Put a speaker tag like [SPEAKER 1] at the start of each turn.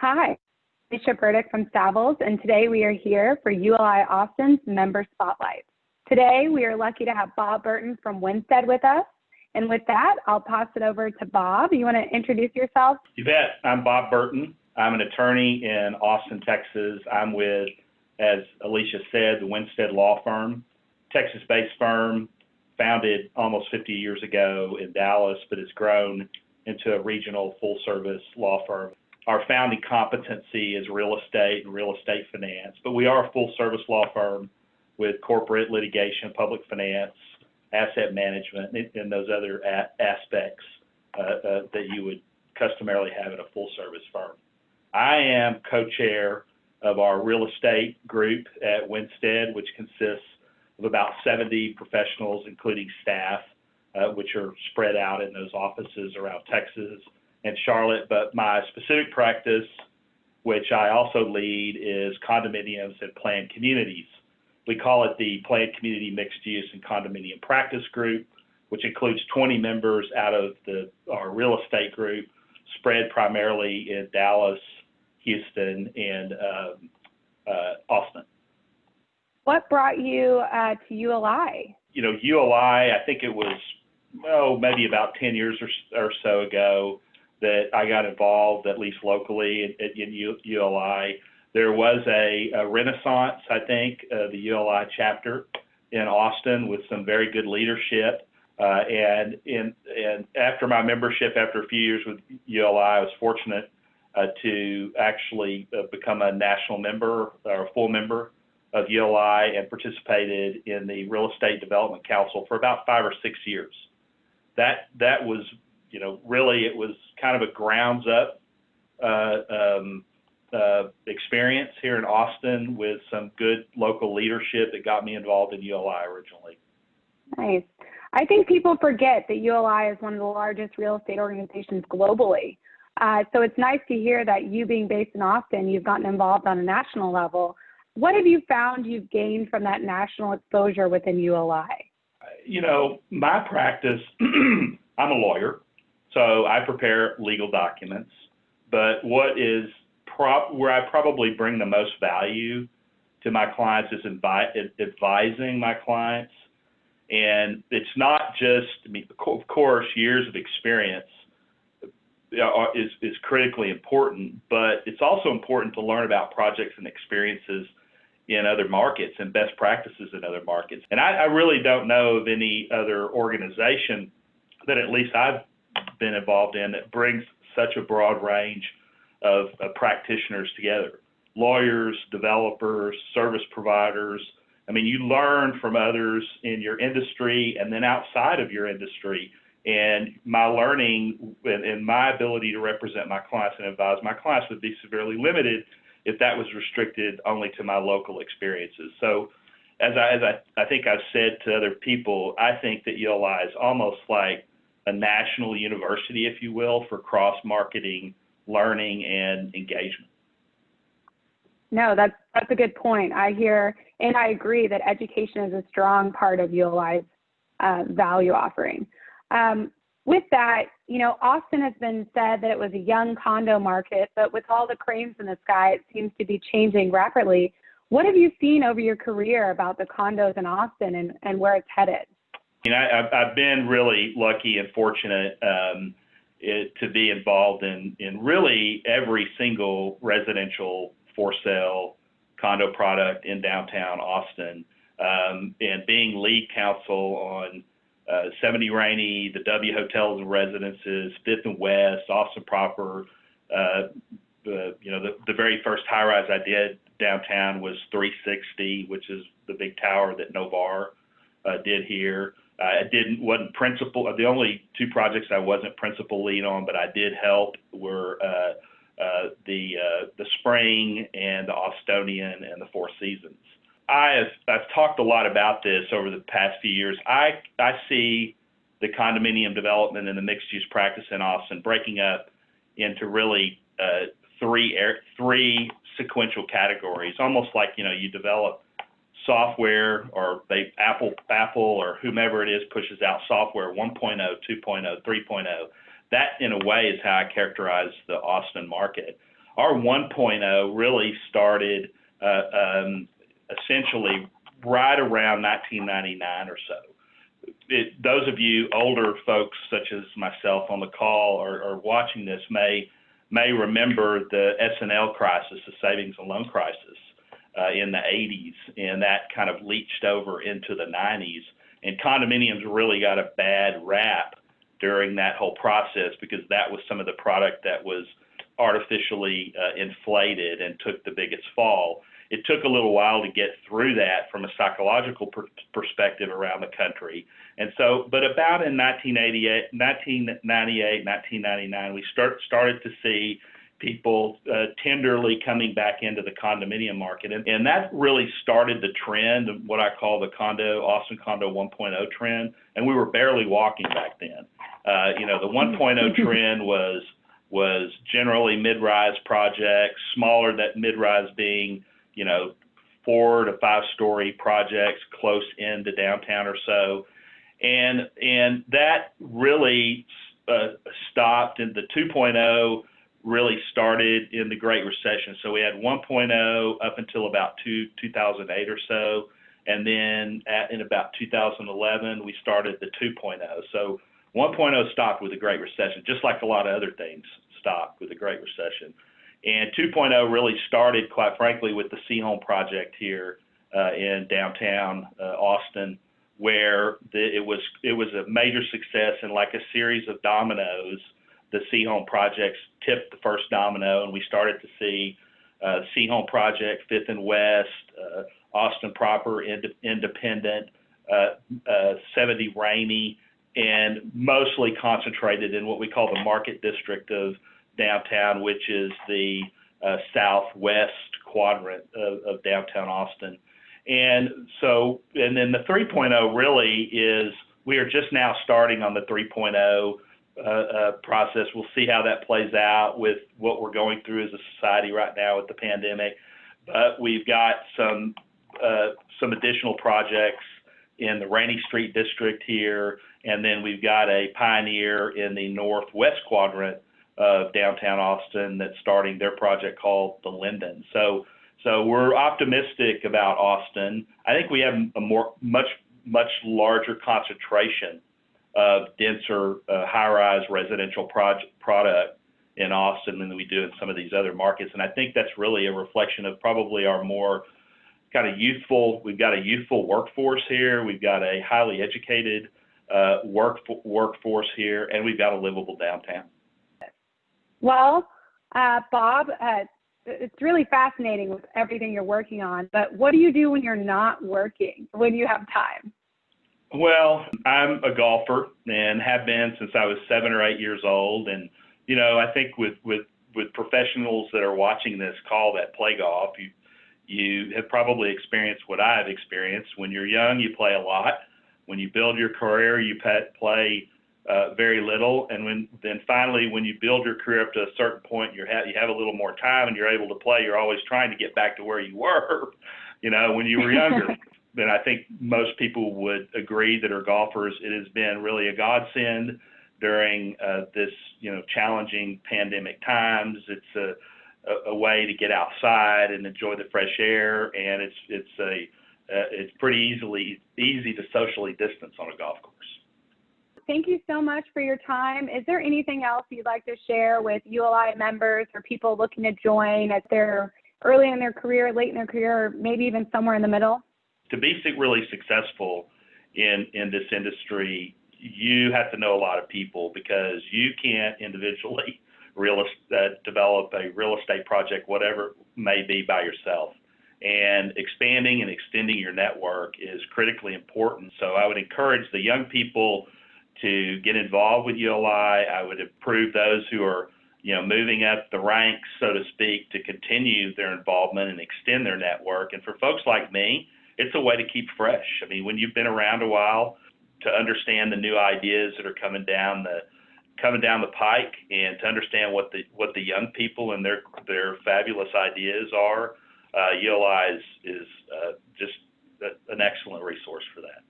[SPEAKER 1] Hi, I'm Alicia Burdick from Savills, and today we are here for ULI Austin's Member Spotlight. Today, we are lucky to have Bob Burton from Winstead with us. And with that, I'll pass it over to Bob. You want to introduce yourself?
[SPEAKER 2] You bet. I'm Bob Burton. I'm an attorney in Austin, Texas. I'm with, as Alicia said, the Winstead Law Firm, Texas-based firm, founded almost 50 years ago in Dallas, but has grown into a regional full-service law firm. Our founding competency is real estate and real estate finance, but we are a full-service law firm with corporate litigation, public finance, asset management, and those other aspects that you would customarily have in a full-service firm. I am co-chair of our real estate group at Winstead, which consists of about 70 professionals, including staff, which are spread out in those offices around Texas and Charlotte. But my specific practice, which I also lead, is condominiums and planned communities. We call it the Planned Community Mixed Use and Condominium Practice Group, which includes 20 members out of our real estate group, spread primarily in Dallas, Houston, and Austin.
[SPEAKER 1] What brought you to ULI?
[SPEAKER 2] You know, ULI, I think it was, maybe about 10 years or so ago that I got involved, at least locally, in ULI. There was a renaissance, I think, the ULI chapter in Austin with some very good leadership. And after my membership, after a few years with ULI, I was fortunate to actually become a national member or a full member of ULI and participated in the Real Estate Development Council for about 5 or 6 years. That was, really it was kind of a grounds up experience here in Austin with some good local leadership that got me involved in ULI originally.
[SPEAKER 1] Nice. I think people forget that ULI is one of the largest real estate organizations globally. So it's nice to hear that you being based in Austin, you've gotten involved on a national level. What have you found you've gained from that national exposure within ULI?
[SPEAKER 2] My practice, I'm a lawyer, so I prepare legal documents, but where I probably bring the most value to my clients is advising my clients. And it's not just, of course, years of experience is critically important, but it's also important to learn about projects and experiences in other markets and best practices in other markets. And I really don't know of any other organization that at least I've been involved in that brings such a broad range of practitioners together. Lawyers, developers, service providers. You learn from others in your industry and then outside of your industry. And my learning and my ability to represent my clients and advise my clients would be severely limited if that was restricted only to my local experiences. So as I think I've said to other people, I think that ULI is almost like a national university, if you will, for cross-marketing, learning, and engagement.
[SPEAKER 1] No, that's a good point. I hear and I agree that education is a strong part of ULI's value offering. With that, Austin has been said that it was a young condo market, but with all the cranes in the sky, it seems to be changing rapidly. What have you seen over your career about the condos in Austin and where it's headed?
[SPEAKER 2] I've been really lucky and fortunate to be involved in really every single residential for sale condo product in downtown Austin, and being lead counsel on 70 Rainey, the W Hotels and Residences, Fifth and West, Austin proper. The very first high rise I did downtown was 360, which is the big tower that Novar did here. Wasn't principal. The only two projects I wasn't principal lead on, but I did help were the Spring and the Austonian and the Four Seasons. I've talked a lot about this over the past few years. I see the condominium development and the mixed-use practice in Austin breaking up into really three sequential categories, almost like you develop software, or Apple or whomever it is pushes out software 1.0, 2.0, 3.0. That, in a way, is how I characterize the Austin market. Our 1.0 really started essentially right around 1999 or so. Those of you older folks, such as myself on the call or watching this, may remember the S&L crisis, the savings and loan crisis, in the 80s, and that kind of leached over into the 90s. And condominiums really got a bad rap during that whole process because that was some of the product that was artificially inflated and took the biggest fall. It took a little while to get through that from a psychological perspective around the country. And so, but about in 1998, 1998, 1999, we started to see people tenderly coming back into the condominium market. And that really started the trend of what I call the Austin Condo 1.0 trend. And we were barely walking back then. The 1.0 trend was generally mid-rise projects, smaller, that mid-rise being, 4 to 5 story projects close into downtown or so. And that really stopped, and the 2.0 really started in the Great Recession. So we had 1.0 up until about 2008 or so. And then in about 2011, we started the 2.0. So 1.0 stopped with the Great Recession, just like a lot of other things stopped with the Great Recession. And 2.0 really started, quite frankly, with the C-Home project here in downtown Austin, where it was a major success, and like a series of dominoes, the C-Home projects tipped the first domino, and we started to see C-Home project, 5th and West, Austin proper, independent, 70 Rainey, and mostly concentrated in what we call the market district of downtown, which is the southwest quadrant of downtown Austin. And then the 3.0 really is, we are just now starting on the 3.0 process. We'll see how that plays out with what we're going through as a society right now with the pandemic. But we've got some additional projects in the Rainey Street district here, and then we've got a pioneer in the northwest quadrant of downtown Austin that's starting their project called the Linden. So we're optimistic about Austin. I think we have a much larger concentration of denser high-rise residential product in Austin than we do in some of these other markets. And I think that's really a reflection of probably our more kind of we've got a youthful workforce here, we've got a highly educated workforce here, and we've got a livable downtown.
[SPEAKER 1] Well, Bob, it's really fascinating with everything you're working on, but what do you do when you're not working, when you have time?
[SPEAKER 2] Well, I'm a golfer and have been since I was 7 or 8 years old. And, I think with professionals that are watching this call that play golf, you have probably experienced what I've experienced. When you're young, you play a lot. When you build your career, you play very little, and then finally, when you build your career up to a certain point, you have a little more time and you're able to play. You're always trying to get back to where you were, when you were younger. Then I think most people would agree that are golfers. It has been really a godsend during this, challenging pandemic times. It's a way to get outside and enjoy the fresh air, and it's pretty easy to socially distance on a golf course.
[SPEAKER 1] Thank you so much for your time. Is there anything else you'd like to share with ULI members or people looking to join as they're early in their career, late in their career, or maybe even somewhere in the middle?
[SPEAKER 2] To be really successful in this industry, you have to know a lot of people, because you can't individually develop a real estate project, whatever it may be, by yourself. And expanding and extending your network is critically important. So I would encourage the young people to get involved with ULI. I would approve those who are, moving up the ranks, so to speak, to continue their involvement and extend their network. And for folks like me, it's a way to keep fresh. I mean, when you've been around a while, to understand the new ideas that are coming down the pike, and to understand what the young people and their fabulous ideas are, ULI is just an excellent resource for that.